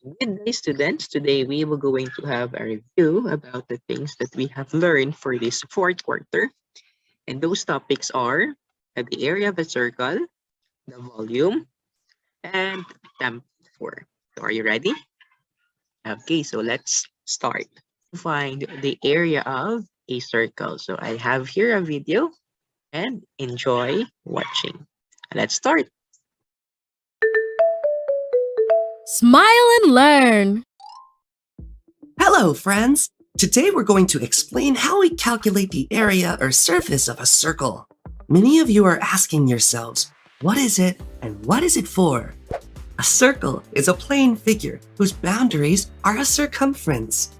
Good day, students. Today we will going to have a review about the things that we have learned for this fourth quarter. And those topics are the area of a circle, the volume, and temperature. So are you ready? Okay, so let's start. Find the area of a circle. So I have here a video and enjoy watching. Let's start. Smile and learn. Hello, friends! Today we're going to explain how we calculate the area or surface of a circle. Many of you are asking yourselves, what is it and what is it for? A circle is a plane figure whose boundaries are a circumference.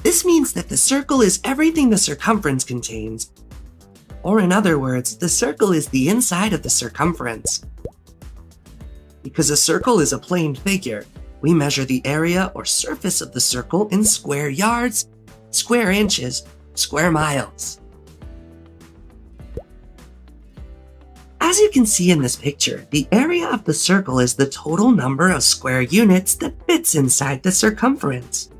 This means that the circle is everything the circumference contains. Or in other words, the circle is the inside of the circumference. Because a circle is a plane figure, we measure the area or surface of the circle in square yards, square inches, square miles. As you can see in this picture, the area of the circle is the total number of square units that fits inside the circumference.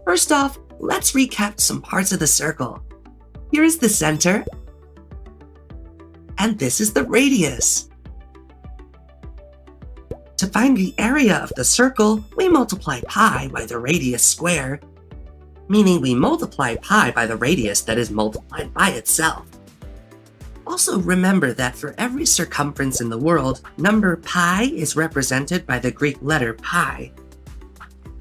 First off, let's recap some parts of the circle. Here is the center, and this is the radius. To find the area of the circle, we multiply pi by the radius square, meaning we multiply pi by the radius that is multiplied by itself. Also remember that for every circumference in the world, number pi is represented by the Greek letter pi,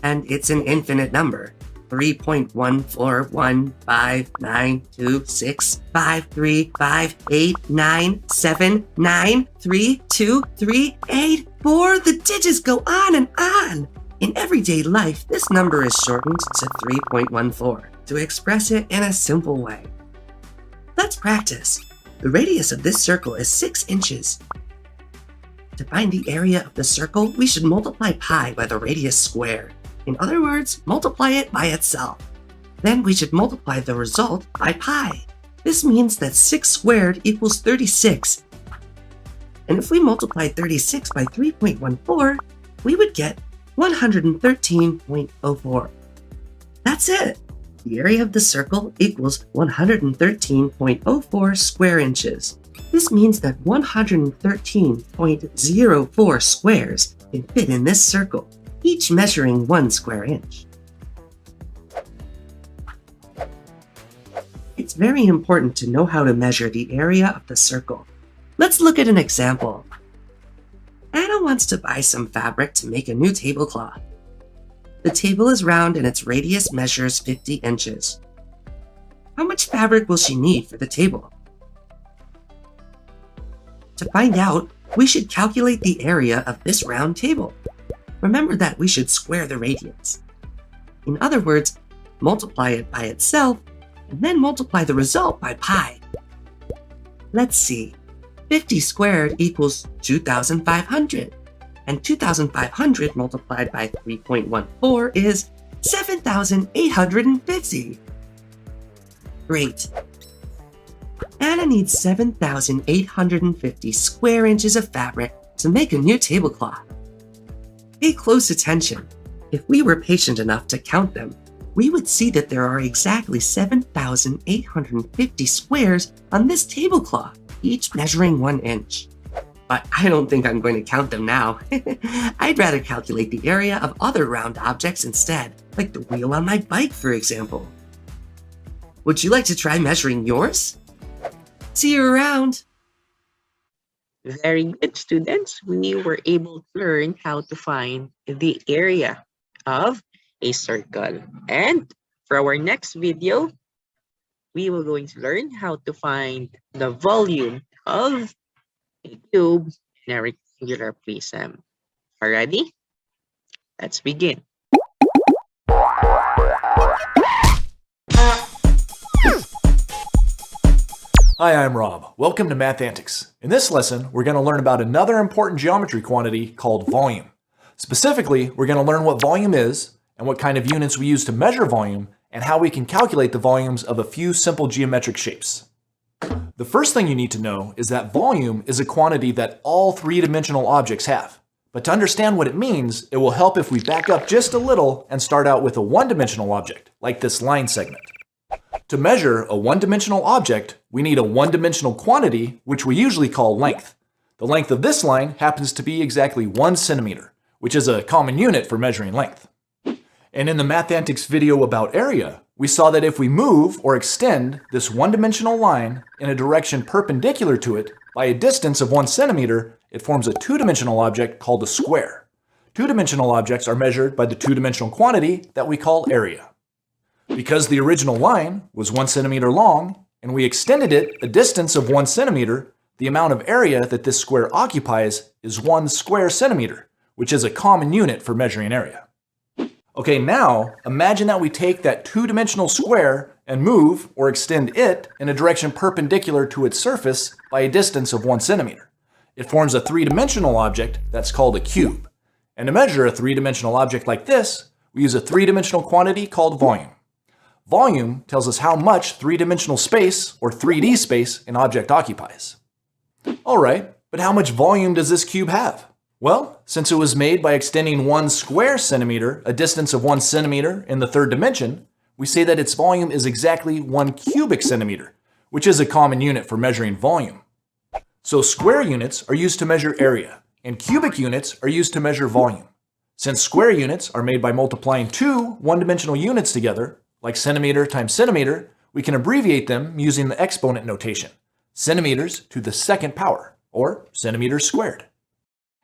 and it's an infinite number. 3.1415926535897932384. The digits go on and on. In everyday life, this number is shortened to 3.14 to express it in a simple way. Let's practice. The radius of this circle is 6 inches. To find the area of the circle, we should multiply pi by the radius square. In other words, multiply it by itself. Then we should multiply the result by pi. This means that 6 squared equals 36. And if we multiply 36 by 3.14, we would get 113.04. That's it! The area of the circle equals 113.04 square inches. This means that 113.04 squares can fit in this circle, each measuring 1 square inch. It's very important to know how to measure the area of the circle. Let's look at an example. Anna wants to buy some fabric to make a new tablecloth. The table is round and its radius measures 50 inches. How much fabric will she need for the table? To find out, we should calculate the area of this round table. Remember that we should square the radius. In other words, multiply it by itself, and then multiply the result by pi. Let's see. 50 squared equals 2,500, and 2,500 multiplied by 3.14 is 7,850. Great. Anna needs 7,850 square inches of fabric to make a new tablecloth. Pay close attention. If we were patient enough to count them, we would see that there are exactly 7,850 squares on this tablecloth, each measuring 1 inch. But I don't think I'm going to count them now. I'd rather calculate the area of other round objects instead, like the wheel on my bike, for example. Would you like to try measuring yours? See you around! Very good, students. We were able to learn how to find the area of a circle. And for our next video, we will going to learn how to find the volume of a cube in a rectangular prism. Alrighty? Let's begin. Hi, I'm Rob. Welcome to Math Antics. In this lesson, we're going to learn about another important geometry quantity called volume. Specifically, we're going to learn what volume is and what kind of units we use to measure volume and how we can calculate the volumes of a few simple geometric shapes. The first thing you need to know is that volume is a quantity that all three-dimensional objects have. But to understand what it means, it will help if we back up just a little and start out with a one-dimensional object, like this line segment. To measure a one-dimensional object, we need a one-dimensional quantity, which we usually call length. The length of this line happens to be exactly 1 centimeter, which is a common unit for measuring length. And in the Mathantics video about area, we saw that if we move or extend this one-dimensional line in a direction perpendicular to it by a distance of 1 centimeter, it forms a two-dimensional object called a square. Two-dimensional objects are measured by the two-dimensional quantity that we call area. Because the original line was 1 centimeter long, and we extended it a distance of 1 centimeter, the amount of area that this square occupies is 1 square centimeter, which is a common unit for measuring area. Okay, now imagine that we take that two-dimensional square and move or extend it in a direction perpendicular to its surface by a distance of 1 centimeter. It forms a three-dimensional object that's called a cube. And to measure a three-dimensional object like this, we use a three-dimensional quantity called volume. Volume tells us how much three-dimensional space, or 3D space, an object occupies. Alright, but how much volume does this cube have? Well, since it was made by extending 1 square centimeter, a distance of 1 centimeter in the third dimension, we say that its volume is exactly 1 cubic centimeter, which is a common unit for measuring volume. So square units are used to measure area, and cubic units are used to measure volume. Since square units are made by multiplying two one-dimensional units together, like centimeter times centimeter, we can abbreviate them using the exponent notation, centimeters to the second power, or centimeters squared.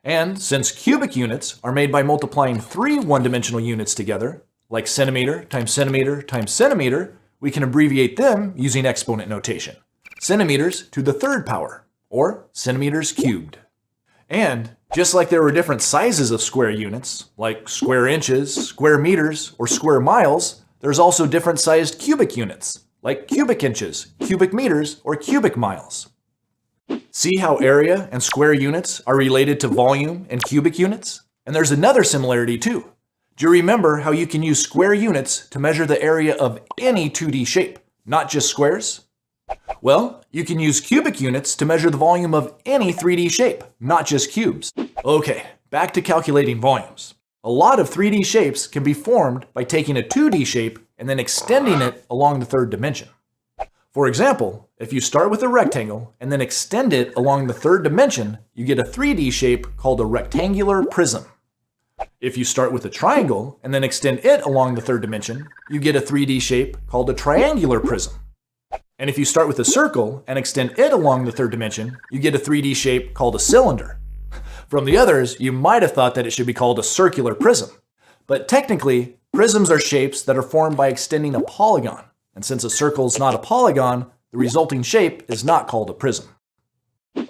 And since cubic units are made by multiplying three one-dimensional units together, like centimeter times centimeter times centimeter, we can abbreviate them using exponent notation, centimeters to the third power, or centimeters cubed. And just like there were different sizes of square units, like square inches, square meters, or square miles, there's also different sized cubic units, like cubic inches, cubic meters, or cubic miles. See how area and square units are related to volume and cubic units? And there's another similarity too. Do you remember how you can use square units to measure the area of any 2D shape, not just squares? Well, you can use cubic units to measure the volume of any 3D shape, not just cubes. Okay, back to calculating volumes. A lot of 3D shapes can be formed by taking a 2D shape and then extending it along the third dimension. For example, if you start with a rectangle and then extend it along the third dimension, you get a 3D shape called a rectangular prism. If you start with a triangle and then extend it along the third dimension, you get a 3D shape called a triangular prism. And if you start with a circle and extend it along the third dimension, you get a 3D shape called a cylinder. From the others, you might have thought that it should be called a circular prism. But technically, prisms are shapes that are formed by extending a polygon. And since a circle is not a polygon, the resulting shape is not called a prism.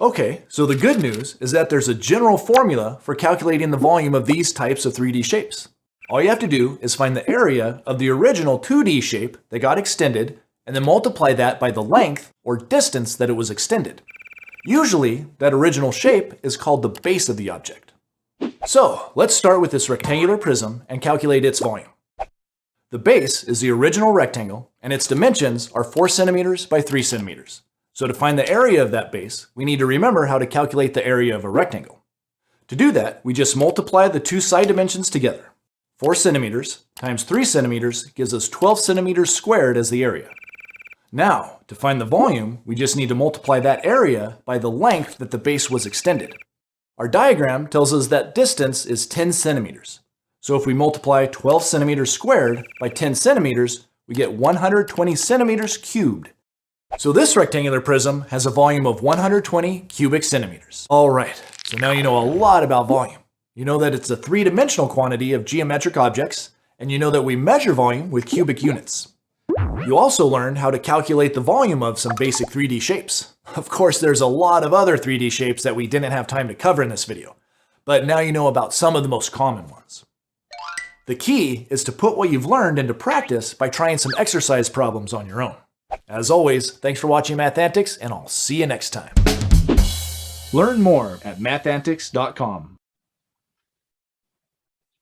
Okay, so the good news is that there's a general formula for calculating the volume of these types of 3D shapes. All you have to do is find the area of the original 2D shape that got extended and then multiply that by the length or distance that it was extended. Usually, that original shape is called the base of the object. So, let's start with this rectangular prism and calculate its volume. The base is the original rectangle, and its dimensions are 4 centimeters by 3 centimeters. So to find the area of that base, we need to remember how to calculate the area of a rectangle. To do that, we just multiply the two side dimensions together. 4 centimeters times 3 centimeters gives us 12 centimeters squared as the area. Now, to find the volume, we just need to multiply that area by the length that the base was extended. Our diagram tells us that distance is 10 centimeters. So if we multiply 12 centimeters squared by 10 centimeters, we get 120 centimeters cubed. So this rectangular prism has a volume of 120 cubic centimeters. All right, so now you know a lot about volume. You know that it's a three-dimensional quantity of geometric objects, and you know that we measure volume with cubic units. You also learned how to calculate the volume of some basic 3D shapes. Of course, there's a lot of other 3D shapes that we didn't have time to cover in this video, but now you know about some of the most common ones. The key is to put what you've learned into practice by trying some exercise problems on your own. As always, thanks for watching Mathantics, and I'll see you next time. Learn more at mathantics.com.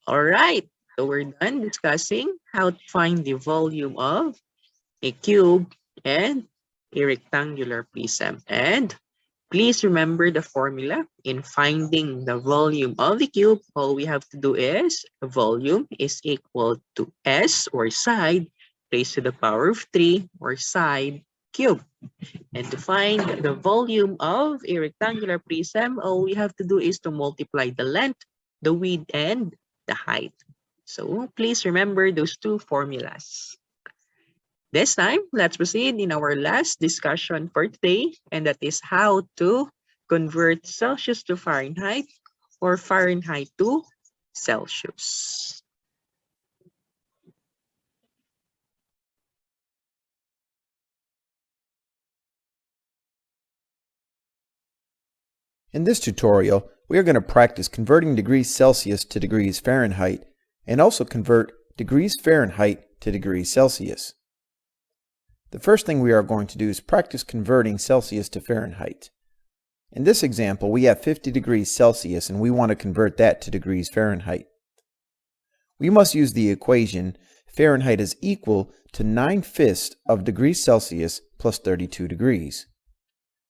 All right, so we're done discussing how to find the volume of a cube and a rectangular prism. And Please remember the formula. In finding the volume of the cube, all we have to do is volume is equal to S, or side, raised to the power of 3, or side cube. And to find the volume of a rectangular prism, all we have to do is to multiply the length, the width, and the height. So please remember those two formulas. This time, let's proceed in our last discussion for today, and that is how to convert Celsius to Fahrenheit or Fahrenheit to Celsius. In this tutorial, we are going to practice converting degrees Celsius to degrees Fahrenheit and also convert degrees Fahrenheit to degrees Celsius. The first thing we are going to do is practice converting Celsius to Fahrenheit. In this example, we have 50 degrees Celsius and we want to convert that to degrees Fahrenheit. We must use the equation Fahrenheit is equal to 9/5 of degrees Celsius plus 32 degrees.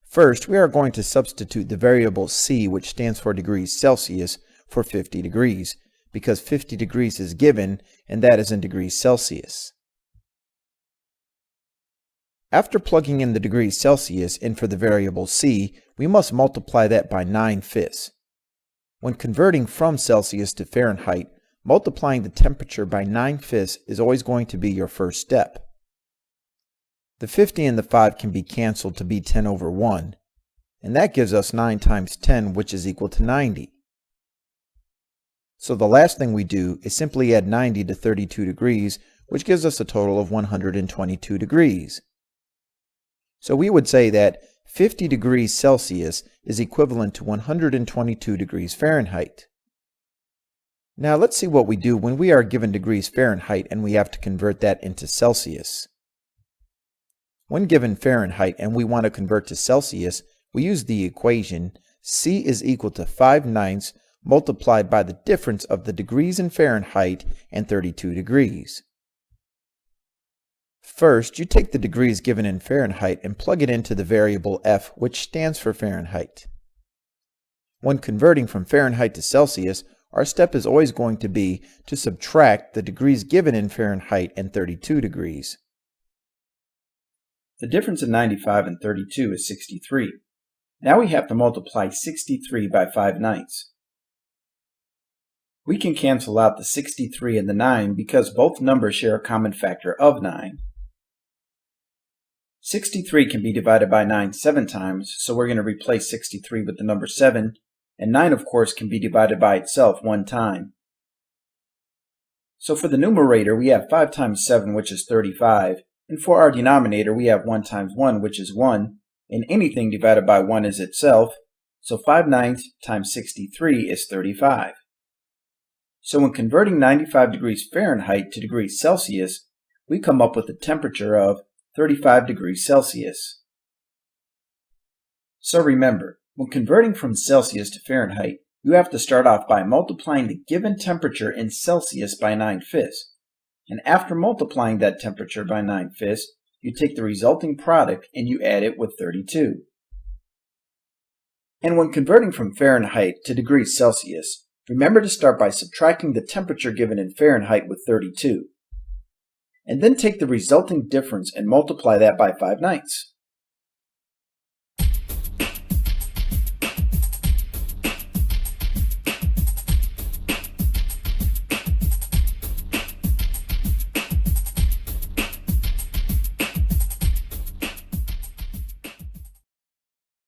First, we are going to substitute the variable C, which stands for degrees Celsius, for 50 degrees, because 50 degrees is given, and that is in degrees Celsius. After plugging in the degrees Celsius in for the variable C, we must multiply that by 9/5. When converting from Celsius to Fahrenheit, multiplying the temperature by 9/5 is always going to be your first step. The 50 and the 5 can be canceled to be 10 over 1, and that gives us 9 times 10, which is equal to 90. So the last thing we do is simply add 90 to 32 degrees, which gives us a total of 122 degrees. So we would say that 50 degrees Celsius is equivalent to 122 degrees Fahrenheit. Now let's see what we do when we are given degrees Fahrenheit and we have to convert that into Celsius. When given Fahrenheit and we want to convert to Celsius, we use the equation C is equal to 5/9 multiplied by the difference of the degrees in Fahrenheit and 32 degrees. First, you take the degrees given in Fahrenheit and plug it into the variable F, which stands for Fahrenheit. When converting from Fahrenheit to Celsius, our step is always going to be to subtract the degrees given in Fahrenheit and 32 degrees. The difference in 95 and 32 is 63. Now we have to multiply 63 by 5/9. We can cancel out the 63 and the 9 because both numbers share a common factor of 9. 63 can be divided by 9 7 times, so we're going to replace 63 with the number 7, and 9 of course can be divided by itself 1 time. So for the numerator we have 5 times 7, which is 35. And for our denominator, we have 1 times 1, which is 1, and anything divided by 1 is itself, so 5/9 times 63 is 35. So when converting 95 degrees Fahrenheit to degrees Celsius, we come up with a temperature of 35 degrees Celsius. So remember, when converting from Celsius to Fahrenheit, you have to start off by multiplying the given temperature in Celsius by 9/5. And after multiplying that temperature by 9/5, you take the resulting product and you add it with 32. And when converting from Fahrenheit to degrees Celsius, remember to start by subtracting the temperature given in Fahrenheit with 32. And then take the resulting difference and multiply that by 5/9.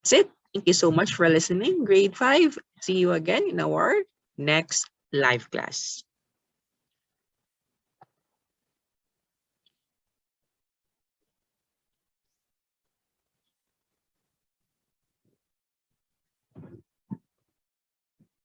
That's it. Thank you so much for listening. Grade 5. See you again in our next live class.